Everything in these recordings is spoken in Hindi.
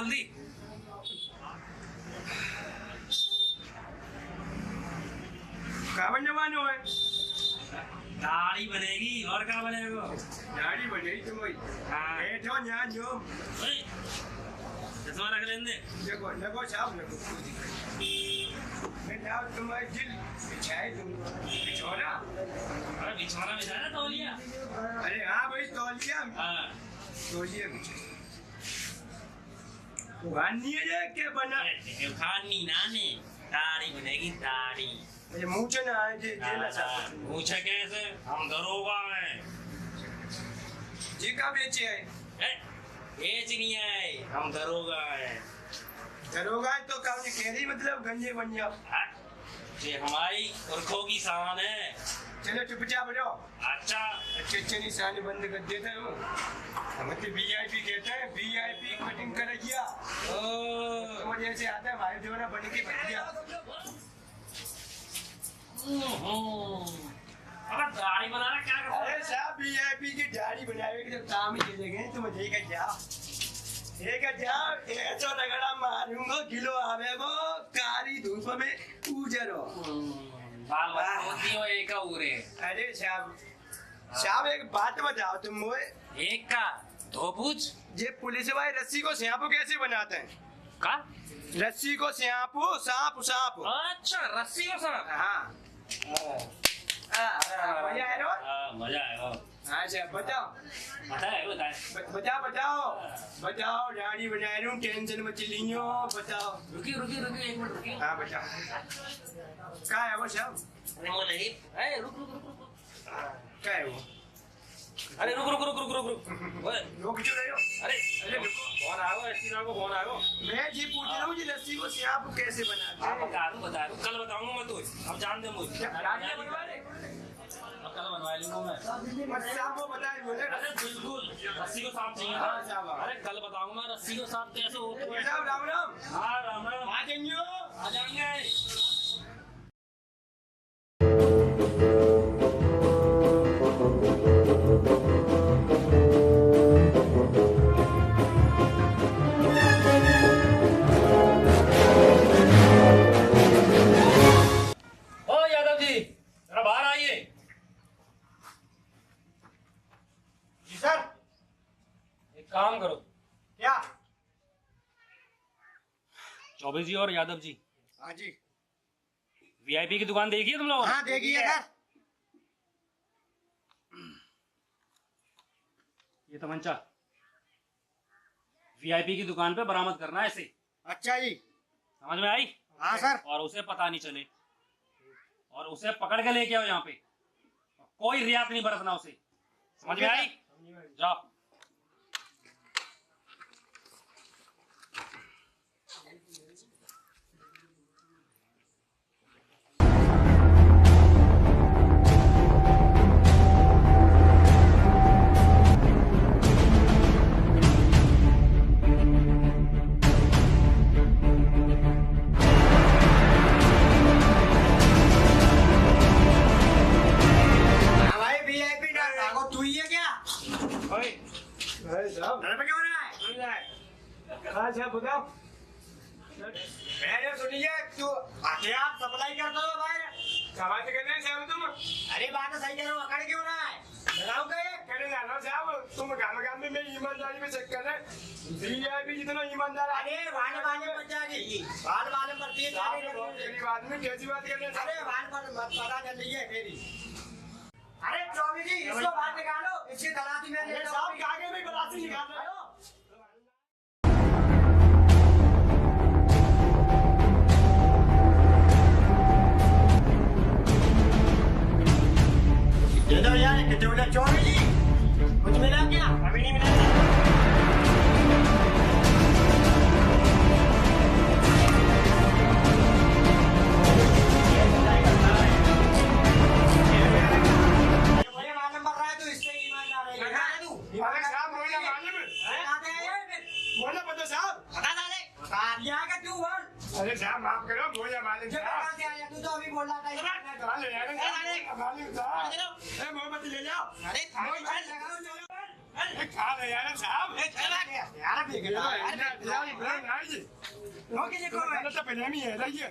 जल्दी। क्या बनने वाले है? दाढ़ी बनेगी और क्या बनेगा? दाढ़ी बनेगी तुम भाई। हाँ। बैठो यहाँ जो। चश्मा रख लेंगे। देखो लगो साहब लगो। मैं जाओ तुम्हारे दिल बिछाए तुम बिछौना। अरे बिछौना बिछाया तौलिया। अरे हाँ भाई तौलिया। हाँ। तौलिया बिछाए। खानी है क्या बना? खानी नानी। दाढ़ी बनेगी दाढ़ी। ये मुझे ना आए जे जेला साहब। मुझे कैसे? हम दरोगा हैं। जी का बेचे है? बेच नहीं है, हम दरोगा हैं। दरोगा है तो काम कह रही मतलब गंजे बन जाओ। ये हमारी पुरखों की शान है। चलो चुपचाप रहो। अच्छा अच्छे निशान बंद कर देते हो। हम तो वीआईपी कहते हैं, वीआईपी कटिंग कर दिया। तो जैसे आता है भाई जो ना बन के बन गया। अब दाढ़ी बनाना क्या करता है? अरे साहब वीआईपी की दाढ़ी बनावे के काम ही चलेंगे तुम लेकर जाओ। लेकर जाओ ऐसा रगड़ा मारूंगा किलो आवे वो कारी धूप में उजरो। बाल होती हो एक उरे। अरे साहब साहब एक बात बताओ तुम मुझे। एक का दो पूछ। ये पुलिस वाले रस्सी को स्यांपू कैसे बनाते हैं? का? रस्सी को स्यांपू सांप सांप। अच्छा रस्सी को सांप। हाँ मजा आएगा? मजा आएगा। अच्छा बताओ बताओ बताओ बताओ दाढ़ी बना रही हूँ टेंशन मत लीजियो बताओ। रुकी रुकी रुकी एक मिनट रुकी। हाँ बताओ क्या है वो साहब? अरे वो नहीं। अरे रुक रुक रुक रुक। क्या है वो? अरे रुक रुक रुक रुक रुक रुक। ओए लोग क्यों रहे हो? अरे फोन आया एसपी साहब को फोन आया। मैं ये पूछ रहा हूँ ये रस्सी को सांप कैसे बनाते हैं? बता दूँ कल बताऊंगा मैं तुझे। अब जान दे मुझे। अब कल बनवा लूंगा मैं। सांप को बताए बोले। अरे बिल्कुल रस्सी को सांप चाहिए। हाँ साहब। अरे कल बताऊंगा रस्सी को सांप कैसे होते हैं। साहब राम राम। हाँ राम राम। आ जाएंगे आ जाएंगे। ओ यादव जी जरा बाहर आइए। जी सर। एक काम करो। क्या? चौबे जी और यादव जी हाँ जी। वीआईपी की दुकान देखी है तुम लोग? हाँ देखिए सर। ये तमंचा वीआईपी की दुकान पे बरामद करना है इसे। अच्छा जी। समझ में आई? हाँ सर। और उसे पता नहीं चले और उसे पकड़ के लेके आओ यहाँ पे। कोई रियायत नहीं बरतना उसे। समझ में आई? जाओ। बताओ। मैंने सुनिए तू हथियार सप्लाई करता हो बाहर। क्या करने साहब तुम? अरे बात तो सही कह रहा हूँ अकड़ क्यों रहा है? लगाओ कहे कहने जाना साहब तुम गाँव में मेरी ईमानदारी में चेक कर रहे। वीआईपी जितना ईमानदार। अरे वाले वाले बच जाएगी। वाल वाले पड़ती है गरीब आदमी कैसी बात कर रहे हैं? अरे वाल पर पता कर लीजिए मेरी। अरे चौबी जी इसको बाहर निकालो। इसकी तलाशी में साहब आगे में तलाशी निकाल रहे हो। यार कितने बोला चौबी जी कुछ मिला क्या? अभी नहीं मिला। अरे साहब माफ करो बोला मालिक साहब। तू तो अभी बोल रहा था। मोहब्बत ले जाओ। अरे खा ले यार साहब यार भी ओके देखो तो पहले नहीं है देखिए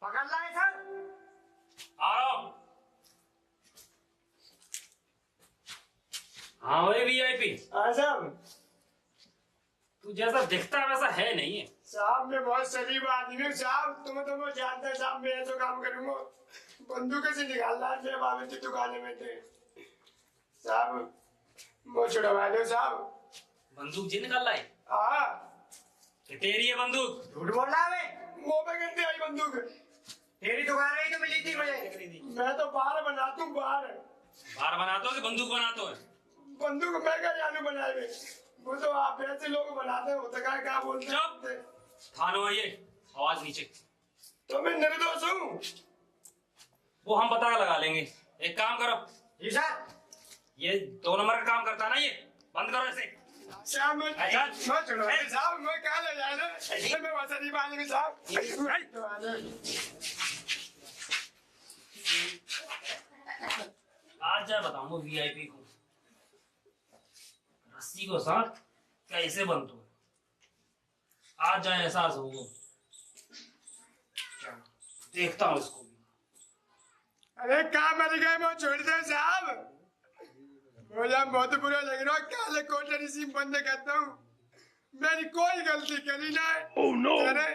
पकड़ लाए सर आ रहा हूं। हाँ वही वीआईपी, हाँ साहब तू जैसा दिखता है वैसा है नहीं है। साहब मैं बहुत शरीफ आदमी हूँ साहब तुम्हें तो मैं जानता है साहब मैं तो काम करूंगा बंदूक से निकालना है बाबे की दुकान में थे साहब वो छुड़वा दो साहब बंदूक जी निकाल लाई? हाँ कि तेरी है बंदूक? झूठ बोल रहा है मुंह पे गिनती आई बंदूक तेरी दुकान में ही तो मिली थी मुझे मैं तो बाहर बनाता हूँ बाहर बार बनाते हो कि बंदूक बनाते हो? बंदूक मैं क्या जानू बनाए हुए वो तो आप ऐसे लोग बनाते हो क्या बोलते चुप। हैं थानो आइए, आवाज नीचे। तो मैं निर्दोष हूँ वो हम पता लगा लेंगे। एक काम करो, जी सर ये 2 नंबर का काम करता है ना, ये बंद करो इसे। साहब मैं अच्छा। छोड़ो साहब मैं क्या ले जाए मैं वैसा नहीं मानेंगे साहब आज जा बताऊंगा वीआईपी को रस्सी को साथ कैसे बनते हो। आज जाए एहसास होगा, देखता हूँ इसको। अरे कहाँ मर गए वो छोड़ दे साहब मुझे बहुत बुरा लग रहा है काले कोटरी सिम बंद करता हूँ मेरी कोई गलती करी ना है oh, no. अरे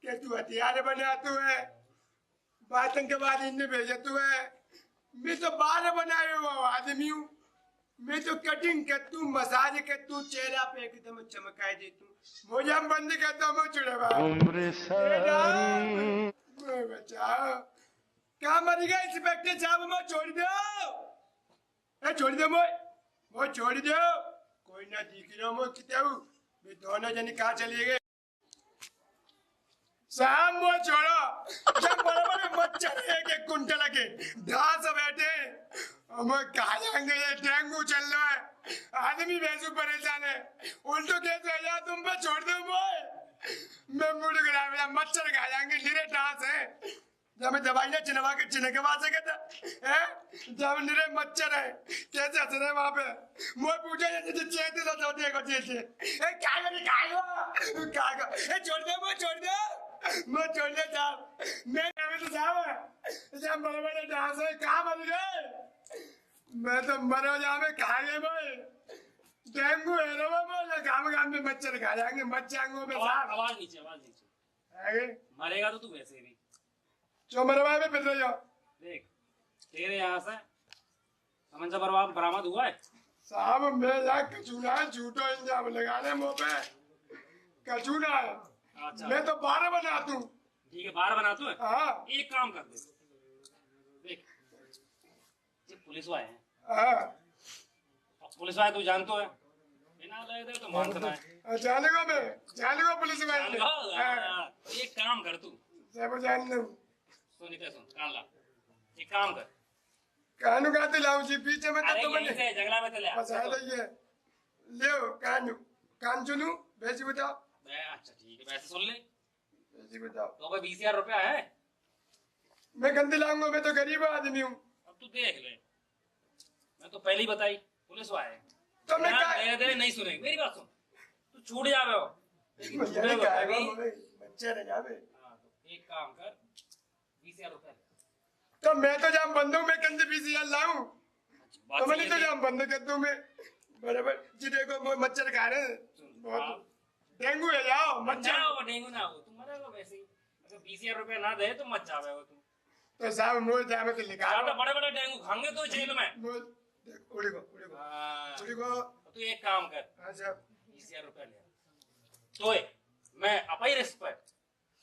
क्या तू हथियार बना तू है बातन के बाद इन्हें भेजा तू है मैं तो बाल बनाए हुआ आदमी हूँ मैं तो कटिंग कर तू मसाज कर तू चेहरा पे एकदम चमकाए दे तू मुझे हम बंद करता हूँ छुड़वा बचाओ क्या मर गया इंस्पेक्टर साहब मैं छोड़ दो छोड़ दो वो छोड़ दो कोई ना दिख रहा मैं कितना हूँ मैं दोनों जने कहाँ चले गए साहब वो छोड़ो जब बड़े बड़े मच्छर एक एक कुंटल के घास बैठे हम कहा जाएंगे ये डेंगू चल रहा है आदमी वैसे परेशान है उल्टो कैसे हो जाए तुम पे छोड़ दो मैं मुड़ गया मच्छर खा जाएंगे निरे डांस है जब मैं दवाई ना चिनवा के चिनकवा सके था जब निरे मच्छर है कैसे हंस रहे वहां पे मैं पूछा चेते तो चौथे को चेते क्या छोड़ दे मैं छोड़ दे मैं छोड़ दे साहब मैं तो साहब जब बड़े बड़े डांस है कहाँ बन गए मैं तो मरो जा में खा गए भाई डेंगू है ना वो गांव में मच्छर खा जाएंगे मच्छरों में आवाज नीचे मरेगा तो तू वैसे भी जो मरवाए में फिर रही हो देख तेरे यहाँ से समझ बरामद हुआ है साहब मैं यहाँ कचूना झूठो इंजाम लगाने मुंह पे कचूना है अच्छा। मैं तो 12 बनाता हूँ ठीक है 12 बनाते हो हाँ एक काम कर दे देख ये पुलिस वाले हैं हाँ पुलिस वाले तू जानतो है बिना लगे दे तो मानता है जानेगा पुलिस वाले तो एक काम कर तू सब जान लूं सुन कान ला एक काम कर कानू का दिलाऊं जी पीछे में तो यहीं से जंगला में चले बस आ जाइए ले कान चुनू भेज बताओ अच्छा ठीक है वैसे सुन ले भेज बताओ तो भाई 20,000 रुपया है मैं गंदी लाऊंगा मैं तो गरीब आदमी हूँ अब तू देख ले मैं तो पहले ही बताई पुलिस वाले तो मैं दे नहीं सुनेंगे मेरी बात सुन तू छूट जावे हो बच्चे रह जावे एक काम कर 20,000 रुपया तो मैं तो जहाँ बंदूक में कंधे 20,000 लाऊं तो मैंने तो जहाँ बंद कर दूं मैं बराबर जी देखो मच्छर खा रहे बहुत डेंगू है जाओ मच्छर डेंगू ना हो तुम मरेगा वैसे ही अगर 20,000 रुपया ना दे तो मत जावे हो तुम तो साहब मुझे जावे तो लिखा तो बड़े बड़े डेंगू खाएंगे तो जेल में उड़ी को तू एक काम कर हाँ साहब 20,000 रुपया ले तो मैं अपाई रिस्क पर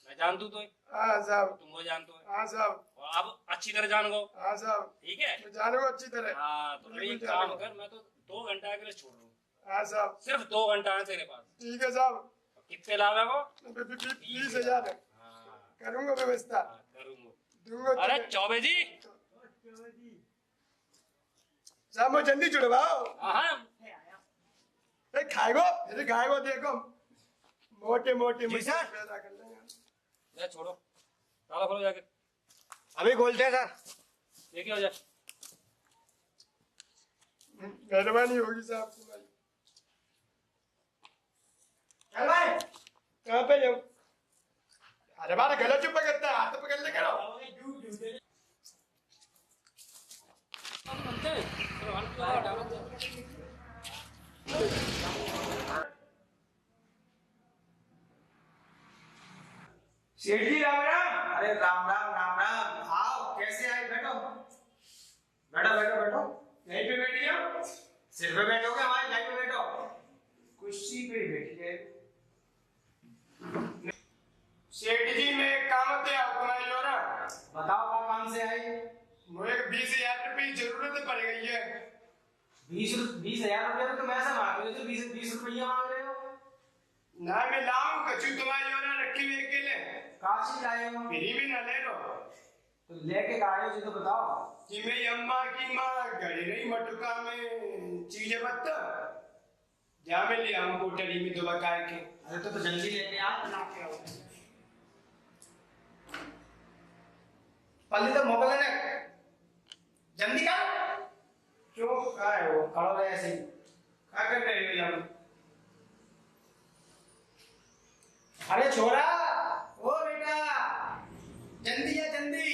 मैं जान दूं तो हाँ साहब तुम वो जानते हो हाँ साहब अब अच्छी तरह जान गो हाँ साहब ठीक है मैं जानूंगा अच्छी तरह हाँ तो एक काम कर मैं तो 2 घंटा के लिए छोड़ दूँ हाँ साहब सिर्फ 2 घंटा है तेरे पास ठीक है साहब कितने लावे को 20,000 हाँ करूंगा व्यवस्था करूंगा दूंगा अरे तुम्हें। चौबे जी। सामो जल्दी छुड़वाओ। हाँ अरे खाएगो फिर खाएगो देखो मोटे मोटे जी मुझे सर। पैदा कर लेंगे। जा छोड़ो, ताला खोलो जाके, अभी खोलते हैं सर। देखिए हो जाए। मेहरबानी होगी साहब तुम्हारी। चल भाई। कहाँ पे जाऊँ? अरे हमारा गला चुप करता है, हाथ पकड़ ले करो। सेठ जी राम राम। अरे राम राम राम राम। आओ कैसे आए, बैठो बैठो बैठो बैठो। यहीं पे बैठी हो? सिर पे बैठोगे हमारी लाइन पे बैठो। कुर्सी पे ही बैठिए। सेठ जी मैं काम पे आया तुम्हारी और बताओ कौन काम से आए। मुझे 20,000 रुपये की जरूरत पड़ गई है। 20,000 रुपये तो मैं से मांग रहे हो, तो 20 रुपया मांग रहे हो। ना मैं लाऊं कछु तुम्हारी और रखी हुई अकेले काशी लाए हो फ्री में ना ले लो। तो लेके का आए हो जी, तो बताओ। कि मेरी अम्मा की माँ गड़ी रही मटुका में चीजें बत्ता जा मैं ले आऊं कोटरी में दो बकार के। अरे तो जल्दी लेके आ, बना के आओ। पल्ली तो मोबाइल है, जल्दी कर। क्यों कहा है वो? खड़ो रहे ऐसे ही। क्या कर रहे हो यहाँ? अरे छोरा, ओ बेटा, जल्दी आ जल्दी।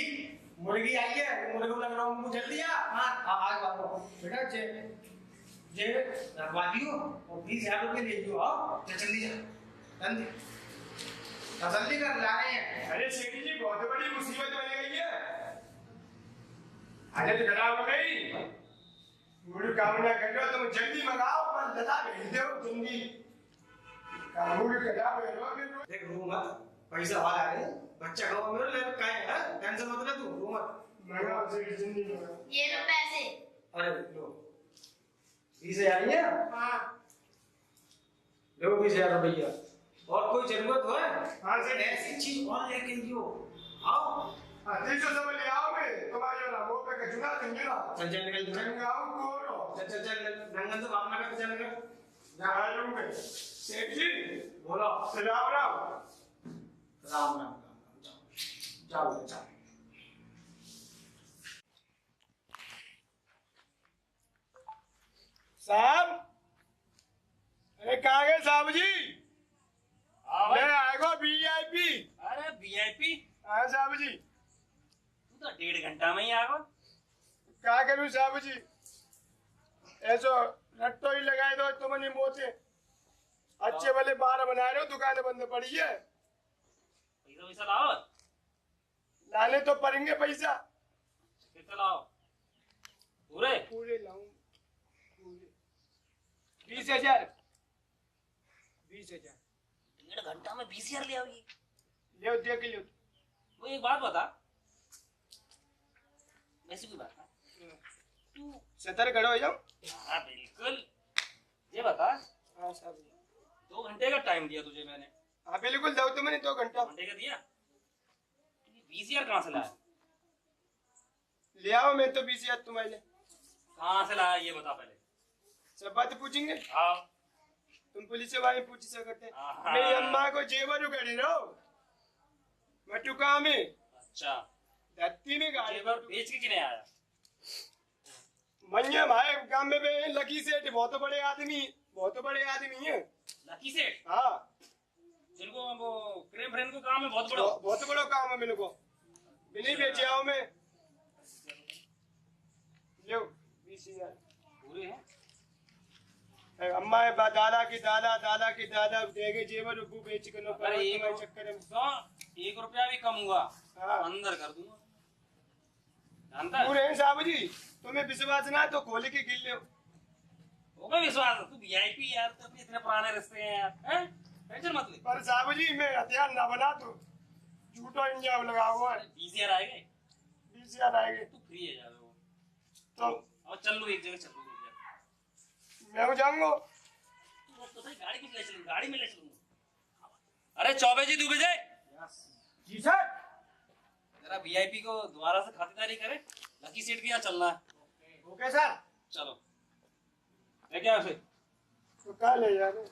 मुर्गी आई है, मुर्गे को लग रहा हूँ, जल्दी आ। हाँ आज बात करो बेटा। जे रखवा दियो और 20,000 रुपये ले लियो। आओ जल्दी जा, जल्दी तसल्ली कर, ला रहे हैं। अरे सेठी जी बहुत बड़ी मुसीबत बन गई है। अरे तो खराब हो गई, मुझे काम ना कर लो तुम जल्दी मंगाओ पर लता भेज दो जल्दी। कानून खराब है रो फिर। देख रो मत, पैसा वाला है, बच्चा को मेरे ले का है, टेंशन मत ले तू, रो मत। मंगाओ सेठी जल्दी मंगाओ। ये लो पैसे। अरे लो 20,000 है। हाँ लो 20,000 रुपया। और कोई जरूरत हो हाँ सेठी। ऐसी चीज और लेके लियो। आओ हाँ 300 सब ले आओ मैं तुम्हारे और वो पे कचुना संजुना चल चल निकल चल मंगाओ कोरो। चल चल चल नंगन से भावना का चल निकल। आ जाऊं मैं। सेठ जी बोलो। राम राम। राम राम राम जाओ जाओ जाओ। साहब अरे कहाँ गए साहब जी? हाँ मैं भाई। आएगा VIP। अरे वीआईपी, हाँ साहब जी। तू तो 1.5 घंटा में ही आ गया। क्या करूं साहब जी? ऐसो रट्टो ही लगाए दो तुम नहीं मोते अच्छे वाले बार बना रहे हो, दुकानें बंद पड़ी है। पैसा वैसा लाओ, लाने तो पड़ेंगे पैसा। कितना लाओ? पूरे पूरे लाऊं पूरे 20,000। 20,000 1.5 घंटा में 20,000 ले आओगी? ले देख लियो। वो एक बात बता, वैसी कोई बात ना, तू 70 खड़े हो जाओ। हाँ बिल्कुल, ये बता, हाँ साहब जी। 2 घंटे का टाइम दिया तुझे मैंने, हाँ बिल्कुल दो तो मैंने 2 घंटा 2 घंटे का दिया, 20,000 कहाँ से लाया? ले आओ। मैं तो 20,000 तुम्हारे लिए। कहाँ से लाया ये बता पहले। सब बात पूछेंगे, आओ। तुम पुलिस से वाले पूछ सकते। आहा। मेरी अम्मा को जेवर उगड़ी रहो मटुका में अच्छा, धरती में गाड़ी जेवर बेच के किने आया? मनिया भाई काम में भी लकी सेठ बहुत बड़े आदमी है। लकी सेठ, हाँ जिनको वो क्रेम फ्रेम को काम है बहुत बड़ा। बहुत बड़ा काम है मेरे को। नहीं बेचे आओ मैं। लो 20,000 पूरे हैं? अम्मा है दादा की दादा देगे जेवर उबू बेच के नो अरे एक तुम्हारे चक्कर में। तो 1 रुपया भी कम हुआ, हाँ। अंदर कर दूंगा, जानता है? पूरे हैं साहब जी। तुम्हें विश्वास ना तो खोल के गिर लो। हो गया विश्वास? तू वीआईपी यार, तो अपने इतने पुराने रिश्ते हैं यार, हैं? टेंशन मत ले। पर साहब जी मैं हथियार ना बना तो झूठा इंजाम लगा हुआ है। 20,000 आएंगे, 20,000 आएंगे तू फ्री है जा वो। तो और चल लो एक जगह, चल लो एक जगह। मैं हो जाऊंगा। तू तो सही गाड़ी में ले चलूंगा, गाड़ी में ले चलूंगा। अरे चौबे जी 2 बजे। जी सर। जरा वीआईपी को दोबारा से खातिरदारी करे। लकी सेठ के यहाँ चलना है। Okay sir. चलो ले क्या उसे। तो क्या ले जा रहे?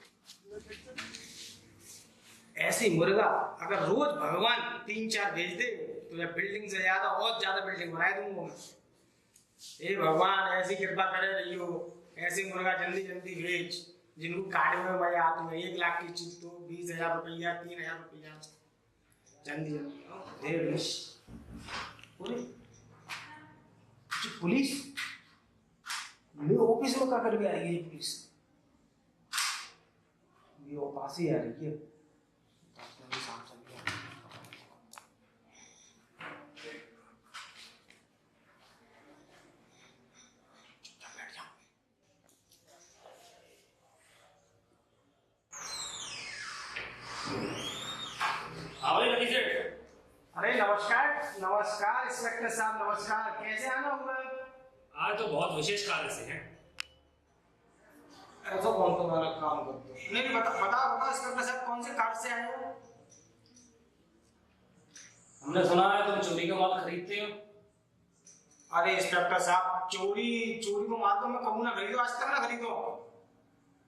ऐसे मुर्गा अगर रोज भगवान 3-4 भेज दे तो यह बिल्डिंग से ज्यादा और ज्यादा बिल्डिंग बना दूंगा मैं। हे भगवान ऐसी कृपा करे रहियो, ऐसे मुर्गा जल्दी जल्दी भेज जिनको काटने में मजा आता है। 1 लाख की चीज तो 20,000 रुपया 3,000 रुपया जल्दी जल्दी पुलिस पुलिस मेरे ऑफिस में क्या कर भी आ रही है ये पुलिस? मेरे पास ही आ रही है। अरे नमस्कार नमस्कार इंस्पेक्टर साहब, नमस्कार। कैसे आना हुआ? आज तो बहुत विशेष कार्य से हैं। ऐसा कौन सा वाला काम करते हो? नहीं बताओ इंस्पेक्टर साहब, कौन से कार्ड से आए हो? हमने सुना है तुम चोरी का माल खरीदते हो। अरे इंस्पेक्टर साहब, चोरी को माल तो मैं कबू ना खरीदो, आज तक ना खरीदो।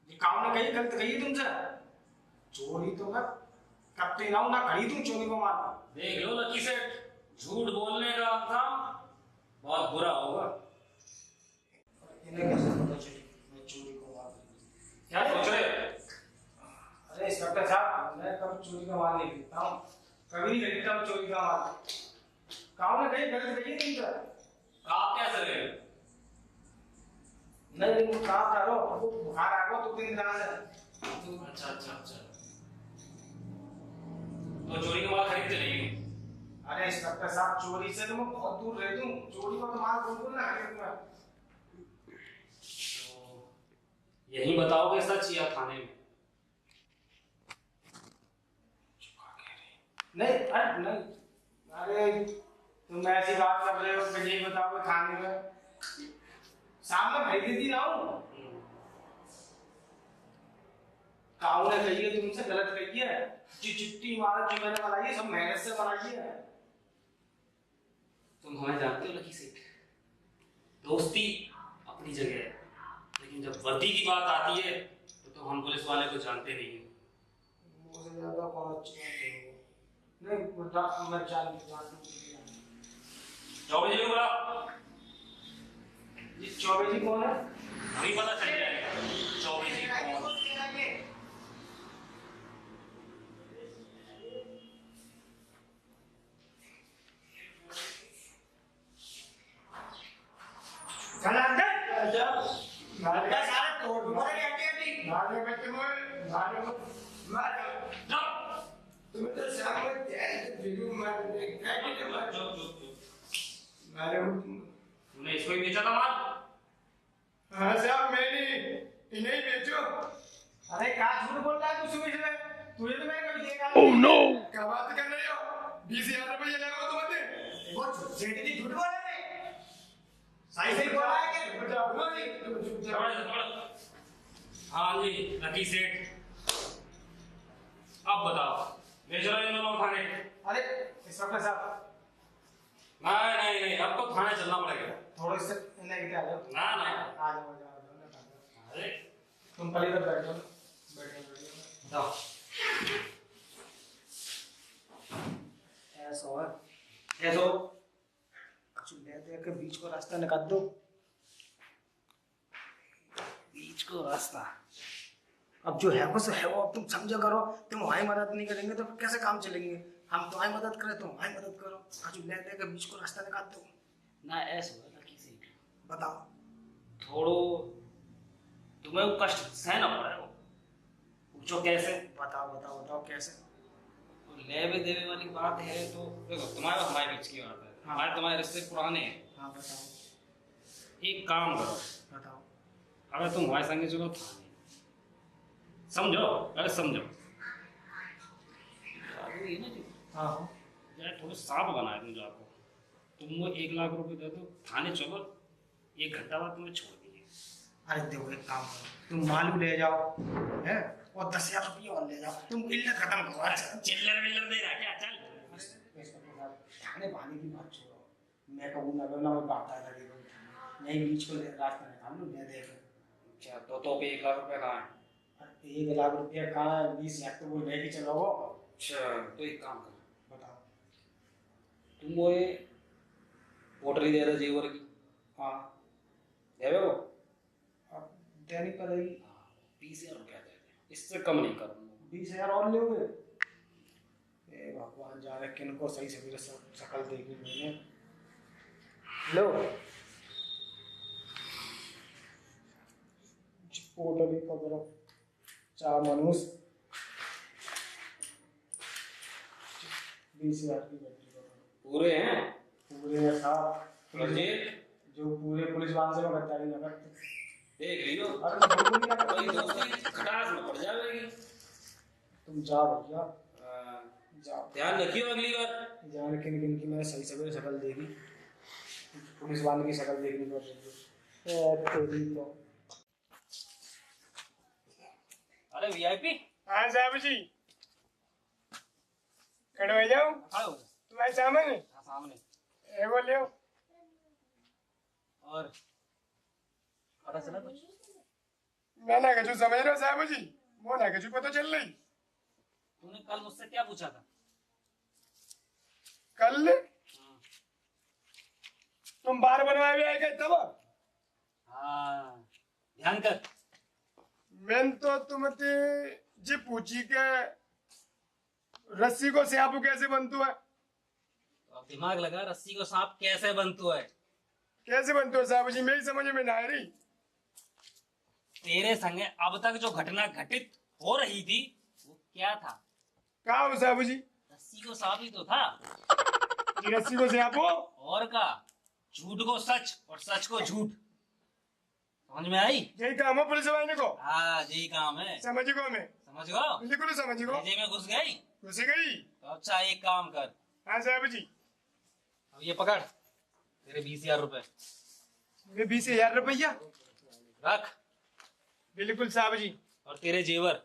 ये काम ने कही गलत कही तुमसे। चोरी तो मैं करते ना हूं, ना खरीदूं चोरी को माल। देख लो लकी सेठ, झूठ बोलने का अंजाम बहुत बुरा होगा। इन्हें कैसे पता चली मैं चोरी को माल क्या सोच रहे? अरे इंस्पेक्टर साहब, मैं कभी चोरी का माल नहीं खरीदता हूँ, कभी नहीं खरीदता हूँ चोरी का माल। काम ने कही गलत कही तुमसे। आप कैसे रहे? नहीं काम करो, बुखार आ गया 2-3 दिन से। अच्छा तो चोरी का माल खरीदते नहीं हो? अरे इंस्पेक्टर साहब, चोरी से तो मैं बहुत दूर रहता हूँ, चोरी का तो माल बिल्कुल ना खरीदूंगा। तो यही बताओगे सच या थाने में? नहीं अरे तुम ऐसी बात कर रहे हो, मुझे यही बताओगे थाने में? सामने खरीदी थी ना हूँ। काऊ ने कही है तुमसे गलत कही है। जो चिट्ठी इमारत जो मैंने बनाई है सब मेहनत से बनाई है। तुम हमें जानते हो लकी सेठ, दोस्ती अपनी जगह है, लेकिन जब वर्दी की बात आती है तो तुम हम पुलिस वाले को जानते नहीं हो। मुझे ज्यादा कौन अच्छी नहीं मैं जानता हूँ। चौबे जी को बुला। ये चौबे जी कौन है? अभी पता चल जाएगा चौबे जी कौन। चला अंदर मारने सारे तोड़ मारे हड्डी मारने बच्चे मारने तुम्हें तो सामने वीडियो मारने काटे मारो मारे तूने इसको ही बेचा था माल? हाँ साहब, मैंने इन्हें बेचो। अरे क्या झूठ बोल रहा है तू सुबह से? तुझे तो मैंने कभी देखा नहीं। ओह नो, क्या बात कर रहे हो? 20,000 रुपये लगाओ तुम्हें। वो जेडी झूठ बोल रहे हैं। सही बोला है कि हाँ जी लकी सेठ, अब बताओ ले चलो इन दोनों थाने। अरे इंस्पेक्टर साहब, नहीं अब तो थाने चलना पड़ेगा। थोड़ा से इन्हें क्या लो ना आ जाओ। अरे तुम पहले इधर बैठो जाओ। ऐसो कुछ ले दे के बीच को रास्ता निकाल दो। बीच को रास्ता अब जो है वो अब तुम समझा करो। तुम हमारी मदद नहीं करेंगे तो कैसे काम चलेंगे? हम तुम्हारी मदद करें तुम हमारी मदद करो। कुछ ले दे के बीच को रास्ता निकाल दो ना। ऐसा लकी सेठ, बताओ। थोड़ो तुम्हें वो कष्ट सहना पड़े। पूछो कैसे? बताओ कैसे? लेवे देवे वाली बात है तो देखो, तुम्हारे हमारे बीच की बात है। हमारे तुम्हारे रिश्ते पुराने हैं। हाँ बताओ। एक काम करो, बताओ। अगर तुम हमारे संगे चलो थाने, समझो, अरे समझो ये ना जो हाँ यार थोड़ा सांप बनाए तुम जाको। तुम वो 1 लाख रुपए दे दो, थाने चलो, 1 घंटा बाद तुम्हें छोड़ देंगे। अरे देखो एक काम करो, तुम मालूम ले जाओ है और 10,000 रुपये और ले जाओ। तुम इल्लत खत्म करो। चिल्लर विल्लर दे रहा क्या? चल खाने पानी की बात छोड़ो, मैं कहूँ ना मैं बात आता है यही बीच को रास्ता निकाल लूँ मैं देख। अच्छा तो पे 1 लाख रुपया कहाँ है? 1 लाख रुपया कहाँ है, 20 लाख तो वो लेके चलो वो। अच्छा तो एक काम कर, बताओ। तुम वो ये पोटरी दे दो जेवर की। हाँ देवे वो अब देनी पड़ेगी। 20,000 रुपया दे दे, इससे कम नहीं करूँगा। 20,000 और लोगे? ए भगवान जाने किनको सही सही शकल देखी मैंने। लो पोटली पकड़ो, 4 मनुष्य 20,000 की बैटरी पकड़ो। पूरे हैं? पूरे हैं साहब। और ये जो पूरे पुलिस वाले से मैं गद्दारी न करते। देख लियो, अरे बिल्कुल नहीं कोई करते। दोस्ती खटास में पड़ जाएगी। तुम जाओ भैया जाओ, ध्यान रखियो अगली बार। जान किन किन की मैंने सही सही शकल देखी, पुलिस वाले की शकल देखनी पड़ रही है। तेरी तो अरे वीआईपी हाँ साहब जी, खड़े हो जाओ। आओ तुम्हारे सामने सामने। ये बोले हो और पता चला कुछ? मैं ना कछु समझ रहे हो साहब जी, वो ना कछु पता चल रही। तूने कल मुझसे क्या पूछा था? कल तुम बार बनवाए हुए आए गए तब हाँ ध्यान कर। मैं तो तुमसे जी पूछी के रस्सी को स्यापू कैसे बनतू है? अब दिमाग लगा, रस्सी को सांप कैसे बनता है? कैसे बनतू है साहब जी, मेरी समझ में ना आ रही। तेरे संगे अब तक जो घटना घटित हो रही थी वो क्या था? कहा हो साहब जी? रस्सी को सांप ही तो था। जी रस्सी को स्यापू और का झूठ को सच और सच को झूठ। समझ में आई? यही काम हो पुलिस वाले को। हाँ यही काम है। समझ गो मैं, समझ गो? बिल्कुल समझ गो। जेब में घुस गई घुसी गई। तो अच्छा एक काम कर, हाँ साहब जी। अब ये पकड़ तेरे 20,000 रुपए ये 20,000 रुपया रख, बिल्कुल साहब जी। और तेरे जेवर।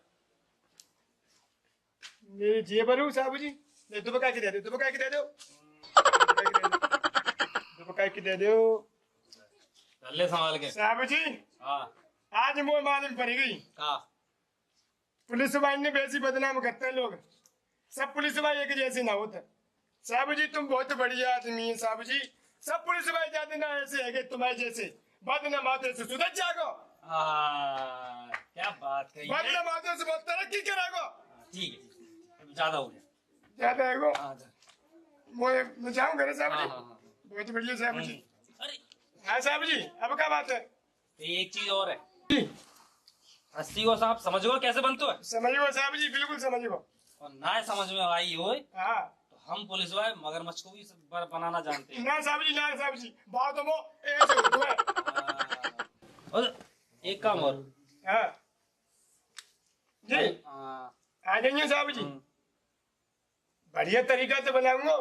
मेरे जेबर हूँ साहब जी। दे दो बका के दे दो, दो बका के दे दो, दो बका के दे दो कर ले संभाल के। साहब जी। हाँ आज मोह मालूम पड़ गई, का पुलिस वाले ने वैसी बदनाम करते हैं लोग। सब पुलिस वाले एक जैसे ना होते। साहब जी तुम बहुत बढ़िया आदमी है साहब जी। सब पुलिस वाले जाते ना ऐसे है कि तुम्हारे जैसे बदनाम आते से सुधर जागो। क्या बात कही है। बदनाम आते से बहुत तरक्की करेगो। ठीक है अभी ज्यादा हो गया। ज्यादा है गो। हाँ, जा। मैं जाऊंगा ना साहब हाँ, जी। हाँ, हाँ। बहुत बढ़िया साहब जी। अरे हाँ साहब जी, अब क्या बात है? एक चीज और है, रस्सी को सांप समझ गो कैसे बनता है? समझिए साहब जी, बिल्कुल समझिए। और ना समझ में आई हो हाँ तो हम पुलिस वाले मगरमच्छ को भी सब बनाना जानते हैं। ना साहब जी, ना साहब जी, बात हो ऐसे होता है। और एक काम और। हाँ जी, हाँ, आ जाइए साहब जी। हम्म। बढ़िया तरीका से बनाऊंगा।